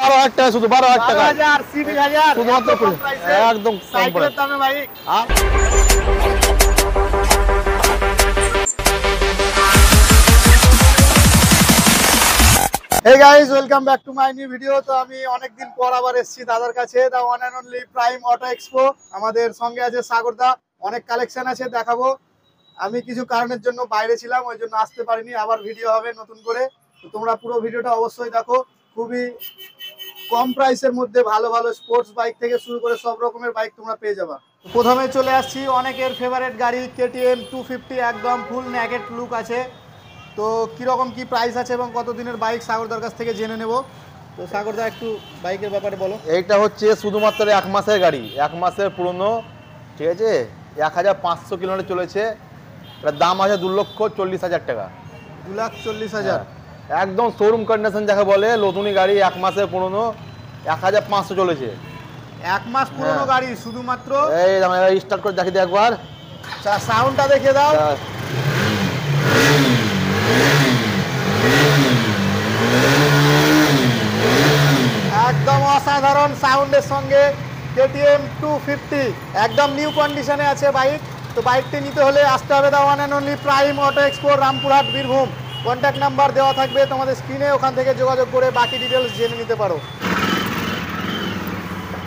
12,000 টাকা, শুধু 12,000 টাকা, 12,000 20,000 শুধুমাত্র একদম কম সাইকেলের দামে ভাই। Hey guys, welcome back to my new video. তো আমি অনেকদিন পর আবার এসেছি দাদার কাছে, the one and only prime auto expo. আমাদের সঙ্গে আছে সাগরদা, অনেক কালেকশন আছে দেখাবো। আমি কিছু কারণের জন্য বাইরে ছিলাম, ওই জন্য আসতে পারিনি। আবার ভিডিও হবে নতুন করে, তো তোমরা পুরো ভিডিওটা অবশ্যই দেখো। খুবই কম প্রাইসের মধ্যে ভালো ভালো স্পোর্টস বাইক থেকে শুরু করে সব রকমের বাইক তোমরা পেয়ে যাবা। প্রথমে চলে আসছি অনেকের ফেভারিট গাড়ি KTM 250, একদম ফুল নেকেড লুক আছে। তো কীরকম কি প্রাইস আছে এবং কত দিনের বাইক সাগরদার কাছ থেকে জেনে নেব। তো সাগরদা একটু বাইকের ব্যাপারে বলো। এইটা হচ্ছে শুধুমাত্র 1 মাসের গাড়ি, 1 মাসের পুরনো, ঠিক আছে। 1500 কিলোমিটার চলেছে। এটার দাম আছে 2,40,000 টাকা। 2,40,000 একদম শোরুম কন্ডিশন যাকে বলে, নতুনই গাড়ি, 1 মাসের পুরনো, 1,500 চলেছে। 1 মাস পুরনো গাড়ি শুধুমাত্র। এই স্টার্ট করে দেখি একবার, সাউন্ডটা দেখে দাও। একদম অসাধারণ সাউন্ডের সঙ্গে KTM 250 একদম নিউ কন্ডিশনে আছে বাইক। তো বাইকটি নিতে হলে আসতে হবে the one and only prime auto expo, Rampurhat, Birbhum. Contact number দেওয়া থাকবে তোমাদের স্ক্রিনে, ওখান থেকে যোগাযোগ করে বাকি ডিটেলস জেনে নিতে পারো।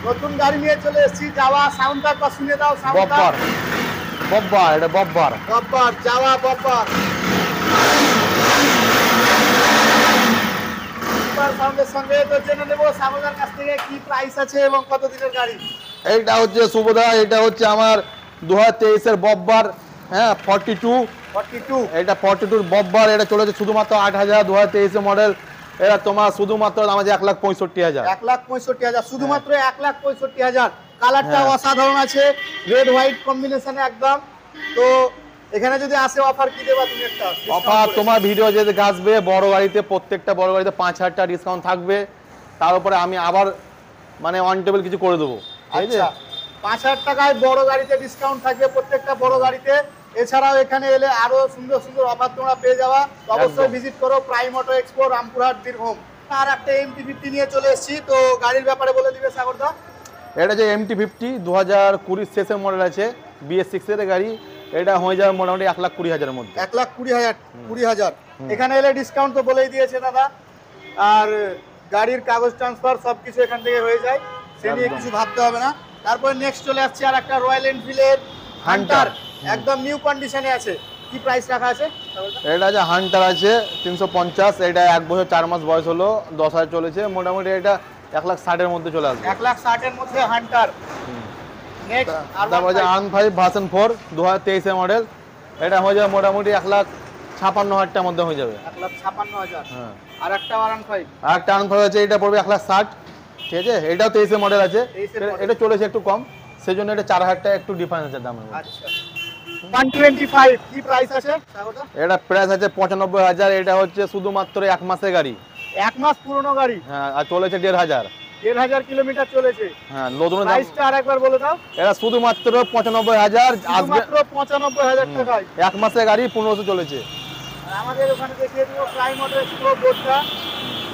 নতুন গাড়ি নিয়ে চলে এসেছি, যাওয়া। সাউন্ডটা একবার শুনে দাও। বব্বার, বব্বার, এটা বব্বার, বব্বার, যাওয়া বব্বার। সাউন্ডের সঙ্গে তো জেনে নেব সাগরদার কাছ থেকে কি প্রাইস আছে এবং কত দিনের গাড়ি। এইটা হচ্ছে সুবোধা, এটা হচ্ছে আমার 2023 এর বব্বার, হ্যাঁ 42। এটা 42 বব্বার, এটা চলেছে শুধুমাত্র 8,000, 2023 এর মডেল। এটা তোমার শুধুমাত্র দাম আছে 1,65,000। 1,65,000 শুধুমাত্র 1,65,000। কালারটা অসাধারণ আছে, রেড হোয়াইট কম্বিনেশনে একদম। তো এখানে যদি আসে অফার কি দেবা তুমি? একটা অফার তোমার ভিডিও যদি আসবে, বড় গাড়িতে, প্রত্যেকটা বড় গাড়িতে 5,000 টাকা ডিসকাউন্ট থাকবে। তার উপরে আমি আবার মানে অন টেবিল কিছু করে দেবো। আচ্ছা, 5,000 টাকায় বড় গাড়িতে ডিসকাউন্ট থাকবে প্রত্যেকটা বড় গাড়িতে। এছাড়াও এখানে এলে আরো সুন্দর সুন্দর অফার তোমরা পেয়ে যাওয়া। অবশ্যই ভিজিট করো prime auto expo, Rampurhat, Birbhum. আর একটা MT-50 নিয়ে চলে এসেছি, তো গাড়ির ব্যাপারে বলে দিবে সাগরদা। এটা যে MT-50 2020 শেষের মডেল আছে, BS6 এর গাড়ি। এটা হয়ে যাবে মোটামুটি 1,20,000 এর মধ্যে। 1,20,000। এখানে এলে ডিসকাউন্ট তো বলেই দিয়েছে দাদা। আর গাড়ির কাগজ ট্রান্সফার সবকিছু এখান থেকে হয়ে যায়, সে নিয়ে কিছু ভাবতে হবে না। তারপর নেক্সট চলে আসছে আর একটা রয়্যাল এনফিল্ডের হান্টার, একদম নিউ কন্ডিশনে আছে। কি প্রাইস রাখা আছে? এটা যে হান্টার আছে 350, এটা 1 বছর 4 মাস বয়স হলো, 10,000 চলেছে। মোটামুটি এটা 1,60,000 এর মধ্যে চলে আসবে। 1,60,000 এর মধ্যে হান্টার। নেক্সট তারপর যে R15 ভার্সন 4 2023 এর মডেল, এটা হয়ে যাবে মোটামুটি 1,56,000 টাকার মধ্যে হয়ে যাবে। 1,56,000। হ্যাঁ। আর একটা R15, আর একটা R15 আছে, এটা পড়বে 1,60,000, ঠিক আছে। এটাও 23 এর মডেল আছে, এটা চলেছে একটু কম, সেজন্য এটা 4,000 টাকা একটু ডিফারেন্স আছে দামের মধ্যে। আচ্ছা, 125 কি প্রাইস আছে? এটা প্রাইস আছে 95,000। এটা হচ্ছে শুধুমাত্র 1 মাসের গাড়ি, 1 মাস পুরনো গাড়ি। হ্যাঁ, আর চলেছে 1,500। 1,500 কিলোমিটার চলেছে। হ্যাঁ, নতুন দাম। প্রাইসটা আরেকবার বলে দাও। এটা শুধুমাত্র 95,000 আসবে, মাত্র 95,000 টাকায় 1 মাসের গাড়ি, 1500 চলেছে। আর আমাদের ওখানে দেখিয়ে দেবো প্রাইম অটো এক্সপো বোর্ডটা।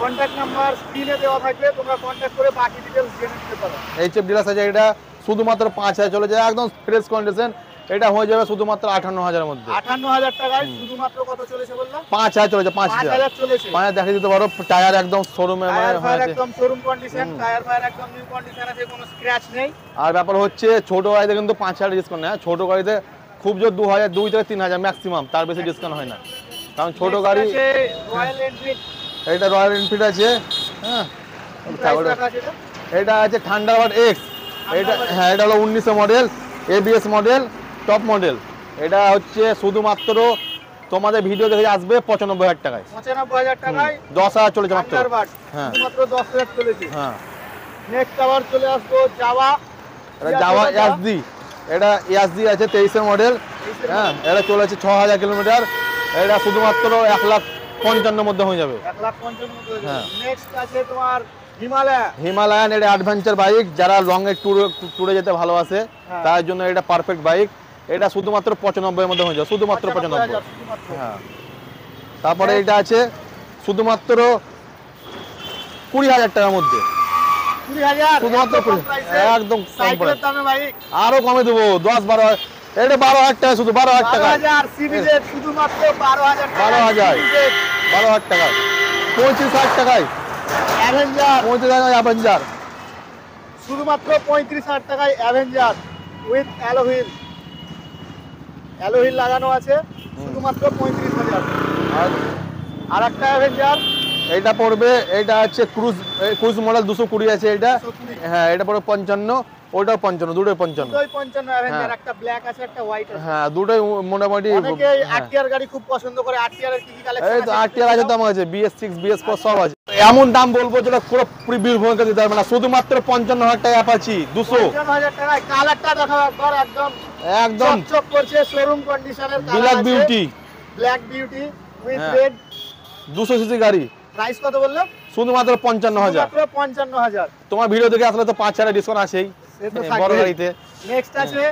কন্ট্যাক্ট নাম্বার স্ক্রিনে দেওয়া থাকবে, তোমরা কন্ট্যাক্ট করে বাকি ডিটেইলস জেনে নিতে পারো। HF ডিলার্স আছে, এটা শুধুমাত্র 5,000 চলেছে, একদম ফ্রেশ কন্ডিশন। এটা হয়ে যাবে শুধুমাত্র 58,000 এর মধ্যে। 58,000 টাকায় শুধুমাত্র কত চলেছে বললাম? 5,000 চলেছে, 5,000 চলেছে। 5,000 দেখে দিতে পারো। টায়ার একদম শোরুমে টায়ার একদম শোরুম কন্ডিশন, টায়ার ফায়ার একদম নিউ কন্ডিশন আছে, কোনো স্ক্র্যাচ নেই। আর ব্যাপার হচ্ছে ছোট গাড়িতে কিন্তু 5,000 ডিসকাউন্ট নেই। ছোট গাড়িতে খুব জোর 2,000, 2 থেকে 3,000 ম্যাক্সিমাম, তার বেশি ডিসকাউন্ট হয় না, কারণ ছোট গাড়ি। রয়্যাল এনফিল্ড, এটা রয়্যাল এনফিল্ড আছে, হ্যাঁ। এটা আছে থান্ডারবার্ড X, এটা হ্যাঁ, এটা হলো 19 model, ABS model, top model. এটা হচ্ছে শুধুমাত্র তোমাদের ভিডিও দেখে আসবে 95,000 টাকায়। 95,000 টাকায় 10,000 চলেছে মাত্র। হ্যাঁ, মাত্র 10,000 চলেছে। হ্যাঁ। নেক্সট আবার চলে আসবো জাভা। এটা জাভা SD, এটা SD আছে 23 এর মডেল, হ্যাঁ। এটা চলেছে 6,000 কিলোমিটার। এটা শুধুমাত্র 1,55,000 মধ্যে হয়ে যাবে। 1,55,000। হ্যাঁ। নেক্সট আছে তোমার হিমালয়ান, এটা অ্যাডভেঞ্চার বাইক, যারা লং এর ট্যুরে যেতে ভালোবাসে তার জন্য এটা পারফেক্ট বাইক। এটা শুধুমাত্র 95 এর মধ্যে হয়ে যাবে, শুধুমাত্র 95। হ্যাঁ। তারপরে এটা আছে শুধুমাত্র 20,000 টাকার মধ্যে, 20,000 শুধুমাত্র এত কম 20,000 price এ? একদম কম সাইকেলের price। দামে ভাই আরো কমে দেবো 10-12, এটা 12,000 টাকা, শুধু 12,000 টাকা, 12,000 সিরিজের শুধুমাত্র 12,000 টাকা 12,000 সিরিজের 12,000 টাকায়, 35,000 টাকায়, অ্যাভেঞ্জার 35,000 অ্যাভেঞ্জার, শুধুমাত্র 35,000 টাকায় অ্যাভেঞ্জার উইথ অ্যালোহিল লাগানো আছে শুধুমাত্র 35,000। আর আর একটা অ্যাভেঞ্জার এটা পড়বে, এটা হচ্ছে ক্রুজ মডেল 220 আছে এটা, 220 হ্যাঁ এটা পড়বে 55, ওটাও 55, দুটোই 55, দুটোই 55 অ্যাভেঞ্জার, হ্যাঁ। একটা ব্ল্যাক আছে একটা হোয়াইট আছে। হ্যাঁ দুটোই মোটামুটি, অনেকে হ্যাঁ। আরটিআর গাড়ি খুব পছন্দ করে, আরটিআর এর কি কি কালেকশন এই আছে তো আরটিআর আছে, তো আমার কাছে BS6 BS4 সব আছে। এমন দাম বলবো যেটা পুরোপুরি বীরভূমকে দিতে পারবে না, শুধুমাত্র 55,000 টাকা অ্যাপাচি 200, 55,000 টাকায়। কালারটা দেখাও একবার, একদম একদম চকচক করছে, শোরুম কন্ডিশনের কালার ব্ল্যাক আছে, বিউটি, ব্ল্যাক বিউটি উইথ হ্যাঁ। রেড। 200 সিসি গাড়ি, প্রাইস কত বললাম? শুধুমাত্র 55,000। মাত্র 55,000। তোমার ভিডিও দেখে আসলে তো 5,000 ডিসকাউন্ট আছেই সে তো বড় থাকবেই। গাড়িতে। নেক্সট আছে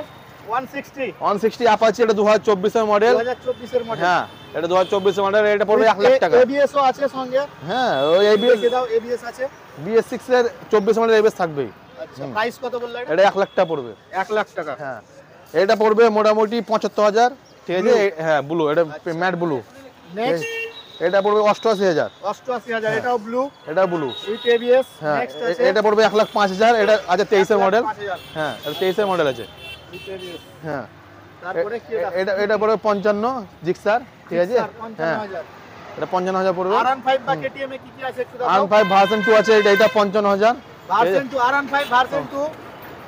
160 160 অ্যাপাচি, এটা 2024 এর মডেল, 2024 এর মডেল। হ্যাঁ এটা 2024 এর মডেল, এটা পড়বে 1 লাখ টাকা। ABS ও আছে সঙ্গে, হ্যাঁ ওই ABS, দেখে দাও ABS আছে। BS6 এর 24 মডেল ABS থাকবেই। আচ্ছা প্রাইস কত বললা এটা? এটা 1 লাখ টাকা পড়বে। 1 লাখ টাকা। হ্যাঁ এটা পড়বে মোটামুটি 75,000, ঠিক আছে, হ্যাঁ ব্লু, এটা ম্যাট ব্লু, নেক্সট এটা পড়বে 88,000, 88,000, এটাও ব্লু এটা ব্লু, উইথ ABS। হ্যাঁ নেক্সট আছে এটা পড়বে 1,05,000, এটা আছে 23 এর মডেল, 5,000 হ্যাঁ এটা 23 এর মডেল আছে, উইথ ABS। হ্যাঁ তারপরে কি এটা এটা পড়বে 55 জিক্সার, ঠিক আছে, হ্যাঁ 55,000। এটা 55,000 পড়বে। R15 বা KTM এ কি কি আছে একটু দেখাও। R5 ভার্সন 2 আছে, এটা 55,000, ভার্সন 2 R15 ভার্সন 2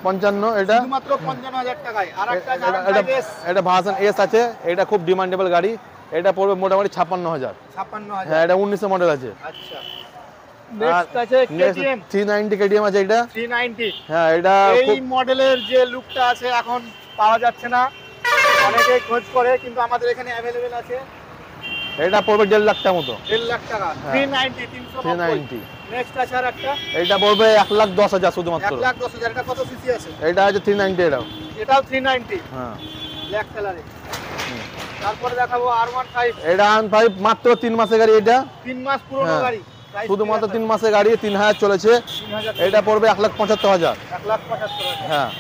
55 এটা, শুধুমাত্র 55,000 টাকায়। আর একটা আছে এটা R15S এটা ভার্সন S আছে, এটা খুব ডিমান্ডেবল গাড়ি, এটা পড়বে মোটামুটি 56,000, 56,000। হ্যাঁ এটা 19 এর মডেল আছে। আচ্ছা নেক্সট আছে KTM 390 KTM আছে এটা, 390। হ্যাঁ এটা এই খুব, মডেলের যে লুকটা আছে এখন পাওয়া যাচ্ছে না, অনেকেই খোঁজ করে, কিন্তু আমাদের এখানে अवेलेबल আছে। এটা পড়বে 1.5 লাখ টাকা মতো, 1.5 লাখ টাকা। হ্যাঁ। 390 390। 390, নেক্সট আছে আর একটা এটা পড়বে 1,10,000 শুধুমাত্র, 1,10,000। এটা কত সিসি আছে? এটা আছে 390, এটাও, এটাও 390 হ্যাঁ ব্ল্যাক কালারে। তারপরে দেখাবো R15, এটা R5 মাত্র 3 মাসের গাড়ি, এটা 3 মাস পুরনো হ্যাঁ। গাড়ি। Price শুধুমাত্র কি 3 মাসের গাড়ি, 3,000 চলেছে, 3,000। এটা পড়বে 1,75,000, 1,75,000। হ্যাঁ